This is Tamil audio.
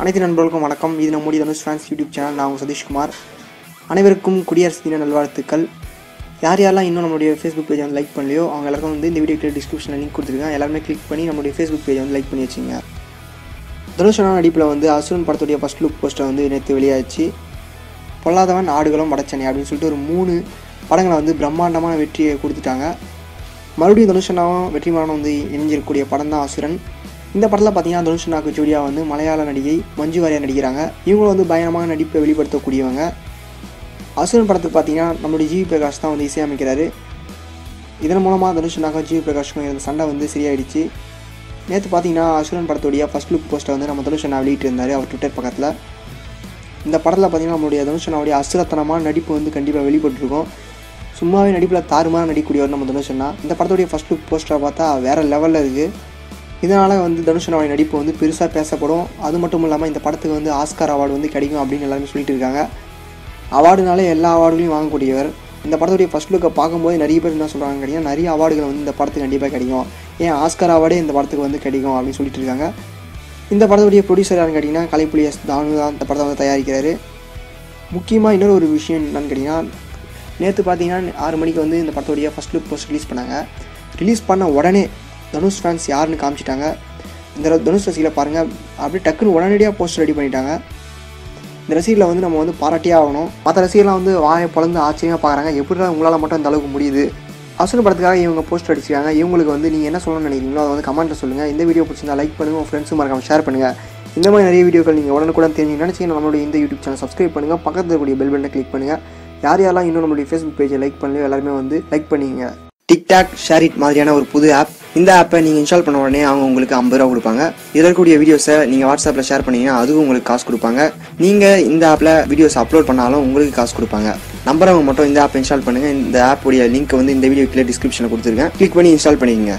அனைத்து நண்பர்களுக்கும் வணக்கம். இது நம்முடைய தனுஷ் ஃபேன்ஸ் யூடியூப் சேனல். நான் உங்கள் சதீஷ்குமார். அனைவருக்கும் குடியரசு தின நல்வாழ்த்துக்கள். யார் யாரெல்லாம் இன்னும் நம்மளுடைய ஃபேஸ்புக் பேஜை வந்து லைக் பண்ணலையோ அவங்க எல்லாருக்கும் வந்து இந்த வீடியோ டிஸ்கிரிப்ஷனில் லிங்க் கொடுத்துருக்கேன். எல்லாருமே கிளிக் பண்ணி நம்மளுடைய ஃபேஸ்புக் பேஜை வந்து லைக் பண்ணி வச்சுங்க. தனுஷ் நடிப்பில் வந்து அசுரன் படத்துடைய ஃபஸ்ட் லுக் போஸ்டர் வந்து நேற்று வெளியாச்சு. பொல்லாதவன், ஆடுகளும், வடச்சென்னை அப்படின்னு சொல்லிட்டு ஒரு 3 படங்களை வந்து பிரம்மாண்டமான வெற்றியை கொடுத்துட்டாங்க. மறுபடியும் தனுஷனாவும் வெற்றிமாறனும் வந்து இணைஞ்சிருக்கக்கூடிய படம் தான் அசுரன். இந்த படத்தில் பார்த்தீங்கன்னா தனுஷனாக்கு ஜோடியாக வந்து மலையாள நடிகை மஞ்சு வாரியார் நடிக்கிறாங்க. இவங்களும் வந்து பயங்கரமான நடிப்பை வெளிப்படுத்தக்கூடியவங்க. அசுரன் படத்துக்கு பார்த்தீங்கன்னா நம்மளுடைய ஜிவி பிரகாஷ் தான் வந்து இசையமைக்கிறாரு. இதன் மூலமாக தனுஷனாக்கும் ஜிவி பிரகாஷுக்கும் இருந்த சண்டை வந்து சரியாயிடுச்சு. நேற்று பார்த்தீங்கன்னா அசுரன் படத்துடைய ஃபஸ்ட் லுக் போஸ்டர் வந்து நம்ம தனுஷனா வெளியிட்டு இருந்தார் அவர் ட்விட்டர் பக்கத்தில். இந்த படத்தில் பார்த்தீங்கன்னா நம்மளுடைய தனுஷனாவுடைய அசுரத்தனமான நடிப்பு வந்து கண்டிப்பாக வெளிப்பட்டுருக்கும். சும்மாவே நடிப்பில் தாறுமாறாக நடிக்கக்கூடியவர் நம்ம தனுஷனா. இந்த படத்துடைய ஃபஸ்ட் லுக் போஸ்டரை பார்த்தா வேறு லெவலில் இருக்குது. இதனால் வந்து தனுஷனாவுடைய நடிப்பு வந்து பெருசாக பேசப்படும். அது மட்டும் இல்லாமல் இந்த படத்துக்கு வந்து ஆஸ்கார் அவார்டு வந்து கிடைக்கும் அப்படின்னு எல்லாருமே சொல்லிட்டு இருக்காங்க. அவார்டுனாலே எல்லா அவார்டுகளையும் வாங்கக்கூடியவர். இந்த படத்துடைய ஃபஸ்ட் லுக்கை பார்க்கும்போது நிறைய பேர் என்ன சொல்கிறாங்க கேட்டிங்கன்னா, நிறைய அவார்டுகள் வந்து இந்த படத்துக்கு கண்டிப்பாக கிடைக்கும், ஏன் ஆஸ்கார் அவார்டே இந்த படத்துக்கு வந்து கிடைக்கும் அப்படின்னு சொல்லிட்டு இருக்காங்க. இந்த படத்துடைய ப்ரொடியூசர் யாருன்னு கேட்டிங்கன்னா கலைப்புலி எஸ் தானு தான் இந்த படத்தை வந்து தயாரிக்கிறாரு. முக்கியமாக இன்னொரு ஒரு விஷயம் என்னன்னு கேட்டிங்கன்னா, நேற்று பார்த்தீங்கன்னா 6 மணிக்கு வந்து இந்த படத்துடைய ஃபஸ்ட் லுக் போஸ்ட் ரிலீஸ் பண்ணாங்க. ரிலீஸ் பண்ண உடனே தனுஷ் ஃபேன்ஸ் யாருன்னு காமிச்சிட்டாங்க. இந்த தனுஷ் ரசிகளை பாருங்கள், அப்படியே டக்குன்னு உடனடியாக போஸ்டர் ரெடி பண்ணிட்டாங்க. இந்த ரசிகர்களை வந்து நம்ம வந்து பாராட்டியே ஆகணும். மற்ற ரசிகர்லாம் வந்து வாயை பொழந்து ஆச்சரியமாக பார்க்குறாங்க, எப்படிதான் உங்களால் மட்டும் அந்த அளவுக்கு முடியுது. அசுரன் படத்துக்காக இவங்க போஸ்டர் அடிச்சிருக்காங்க. இவங்களுக்கு வந்து நீங்கள் என்ன சொல்லணும்னு நினைக்கிறீங்களோ அதை வந்து கமெண்ட்டில் சொல்லுங்கள். இந்த வீடியோ பிடிச்சிருந்தா லைக் பண்ணுங்கள், உங்கள் ஃப்ரெண்ட்ஸும் மறக்காம ஷேர் பண்ணுங்கள். இந்த மாதிரி நிறைய வீடியோக்கள் நீங்கள் உடனுக்குடன் தெரிஞ்சு நினச்சிங்கன்னா நம்மளுடைய இந்த யூடியூப் சேனல் சப்ஸ்கிரைப் பண்ணுங்கள், பக்கத்தில் இருக்கக்கூடிய பெல் பட்டனை கிளிக் பண்ணுங்கள். யார் யாரெல்லாம் இன்னும் நம்மளுடைய ஃபேஸ்புக் பேஜை லைக் பண்ணலையோ எல்லாருமே வந்து லைக் பண்ணிங்க. டிக்டாக், ஷேரிட் மாதிரியான ஒரு புது ஆப். இந்த ஆப்பை நீங்கள் இன்ஸ்டால் பண்ண உடனே அவங்க உங்களுக்கு 50 ரூபா கொடுப்பாங்க. இதற்குரிய வீடியோஸை நீங்கள் வாட்ஸ்அப்பில் ஷேர் பண்ணிங்கன்னா அதுவும் உங்களுக்கு காசு கொடுப்பாங்க. நீங்கள் இந்த ஆப்பில் வீடியோஸ் அப்லோட் பண்ணாலும் உங்களுக்கு காசு கொடுப்பாங்க. நம்புறவங்க மட்டும் இந்த ஆப் இன்ஸ்டால் பண்ணுங்கள். இந்த ஆப்புடைய லிங்க் வந்து இந்த வீடியோ கீழே டிஸ்கிரிப்ஷனில் கொடுத்துருக்கேன். கிளிக் பண்ணி இன்ஸ்டால் பண்ணிக்கங்க.